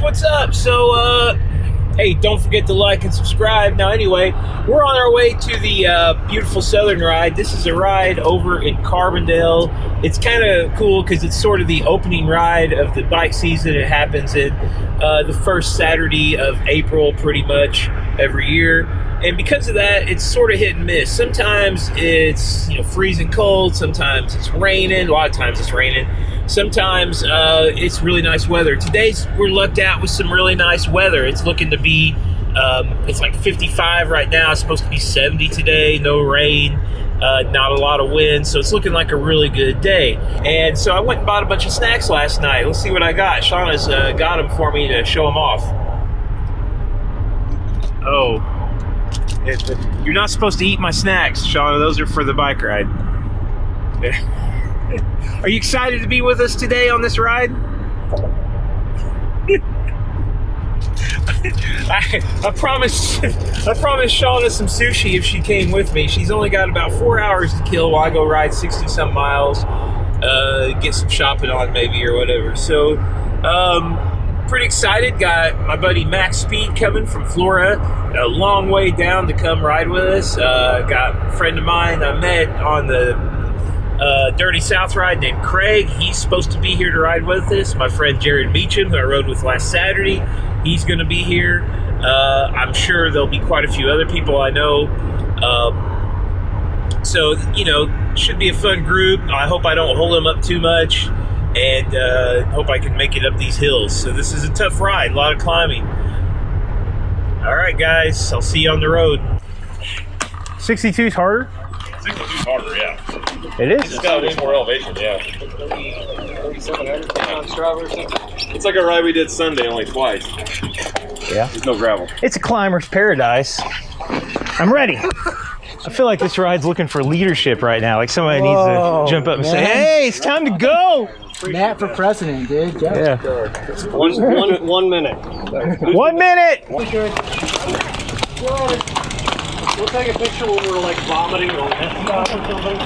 guys, what's up? So, hey, don't forget to like and subscribe. Now, anyway, we're on our way to the beautiful Southern Ride. This is a ride over in Carbondale. It's kind of cool because it's sort of the opening ride of the bike season. It happens in the first Saturday of April, pretty much every year. And because of that, it's sort of hit and miss. Sometimes it's freezing cold. Sometimes it's raining. A lot of times it's raining. Sometimes it's really nice weather. Today's we're lucked out with some really nice weather. It's looking to be, it's like 55 right now. It's supposed to be 70 today. No rain, not a lot of wind. So it's looking like a really good day. And so I went and bought a bunch of snacks last night. Let's see what I got. Shauna's got them for me to show them off. Oh, you're not supposed to eat my snacks, Shauna. Those are for the bike ride. Are you excited to be with us today on this ride? I promised Shauna some sushi if she came with me. She's only got about 4 hours to kill while I go ride 60-some miles, get some shopping on maybe or whatever. So, pretty excited. Got my buddy Max Speed coming from Florida, a long way down to come ride with us. Got a friend of mine I met on the Dirty South ride named Craig. He's supposed to be here to ride with us. My friend Jared Beecham, who I rode with last Saturday, he's going to be here. I'm sure there'll be quite a few other people I know. So, should be a fun group. I hope I don't hold them up too much, and hope I can make it up these hills. So this is a tough ride, a lot of climbing. All right, guys, I'll see you on the road. 62 is harder? 62 is harder, yeah. It is? It's got way more elevation, yeah. 3,700 on Strava or something. It's like a ride we did Sunday, only twice. Yeah. There's no gravel. It's a climber's paradise. I'm ready. I feel like this ride's looking for leadership right now. Like somebody needs to jump up and say, hey, it's time to go. Matt for president, dude. Go. Yeah. 1 minute. 1 minute. We'll take a picture when we're like vomiting or something.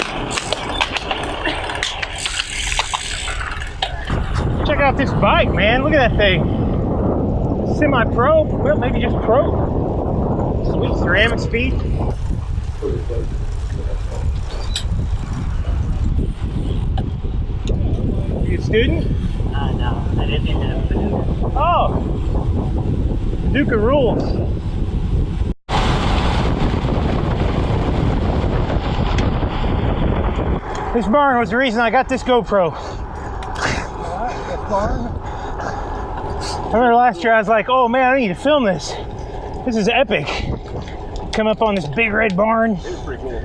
Check out this bike, man. Look at that thing. Semi-pro. Well, maybe just pro. Sweet ceramic speed. You a student? No, I didn't end up Paducah. Oh, Paducah rules. This barn was the reason I got this GoPro. I remember last year I was like, oh man, I need to film this. This is epic. Come up on this big red barn. It was pretty cool.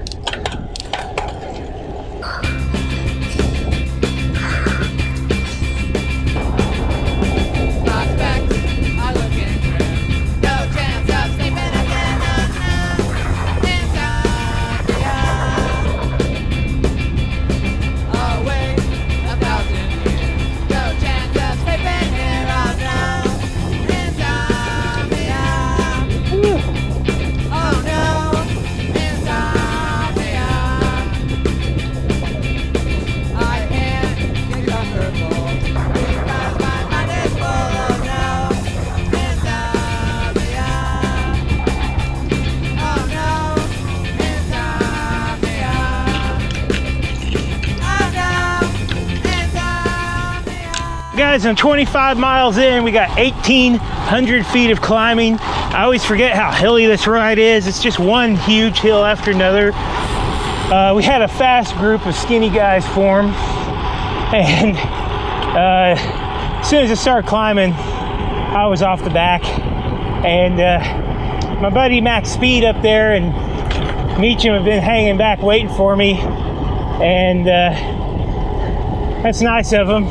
Guys, I'm 25 miles in. We got 1,800 feet of climbing. I always forget how hilly this ride is. It's just one huge hill after another. We had a fast group of skinny guys form, and as soon as I started climbing, I was off the back. And my buddy Max Speed up there and Meacham have been hanging back waiting for me, and that's nice of them.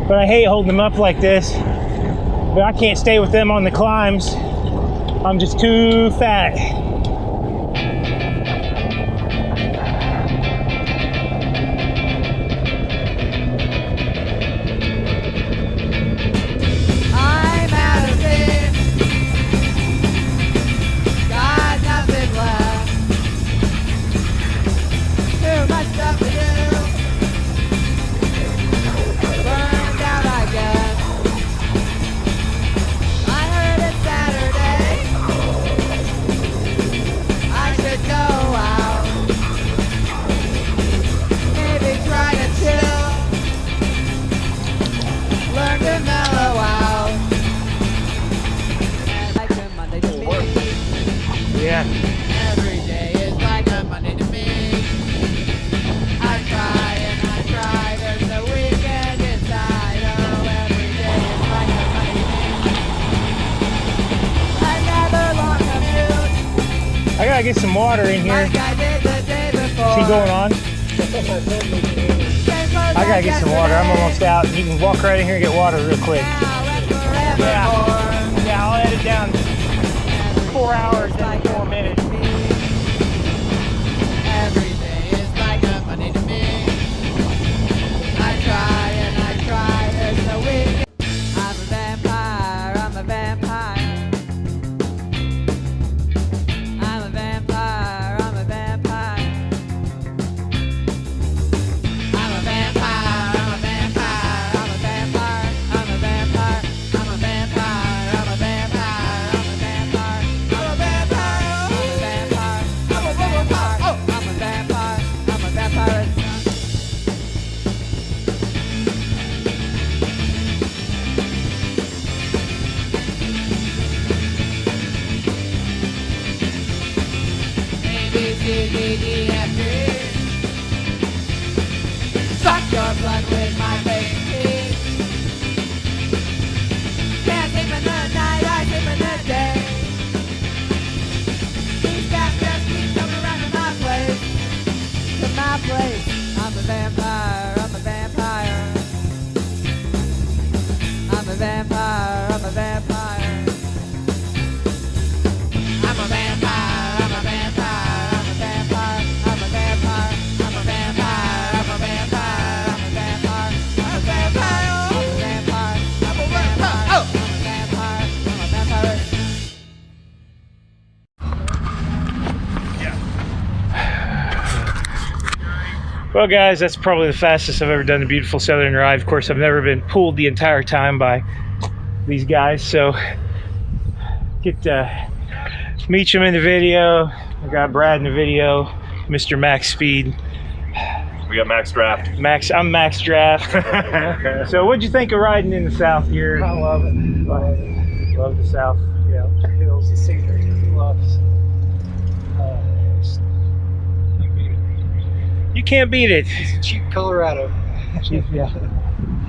But I hate holding them up like this. But I can't stay with them on the climbs. I'm just too fat. get some water in here. Is he going on? I gotta get some water. I'm almost out. You can walk right in here and get water real quick. Yeah, I'll edit down 4 hours and 4 minutes. Every day is like a Monday to me. I try and I try, there's no weekend. I'm a vampire, I'm a vampire. I'm a vampire, I'm a vampire. I'm a vampire, I'm a vampire, I'm a vampire, I'm a vampire, I'm a vampire, I'm a vampire, I'm a vampire, I'm a vampire, I'm a vampire, I'm a vampire, I'm a vampire, I'm a vampire. A, B, C, D, E, F, G. Suck your blood with my baby. Can't sleep in the night, I sleep in the day. These guys just keep coming around to my place. To my place. I'm a vampire, I'm a vampire. I'm a vampire, I'm a vampire. I'm a vampire, I'm a vampire, I'm a vampire, I'm a vampire, I'm a vampire, I'm a vampire, I'm a vampire, I'm a vampire, I'm a vampire, I'm a vampire, I'm a vampire, I'm a vampire. Well, guys, that's probably the fastest I've ever done the beautiful Southern Ride. Of course, I've never been pulled the entire time by these guys, so get meet them in the video. I got Brad in the video, Mr. Max Speed. We got Max Draft. I'm Max Draft. So, what'd you think of riding in the South here? I love it. Love the South. Yeah, the hills, the scenery, the bluffs. You can't beat it. Cheap Colorado. Yeah.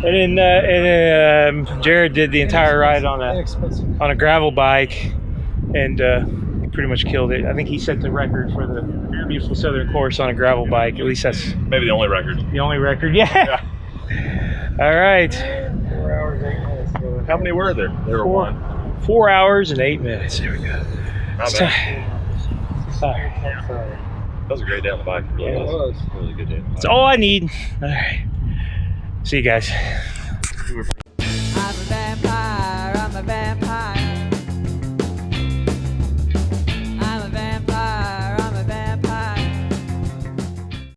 And then Jared did the entire ride on Inexpensive. a gravel bike, and he pretty much killed it. I think he set the record for the beautiful Southern course on a gravel bike. At least that's Maybe the only record. the only record. Yeah. All right. 4 hours, 8 minutes. How many were there? There were one. 4 hours and 8 minutes. There we go. Not It's bad. ti- That was a great day on the bike. Yeah, it was. Really good day on the bike. That's all I need. All right. See you guys.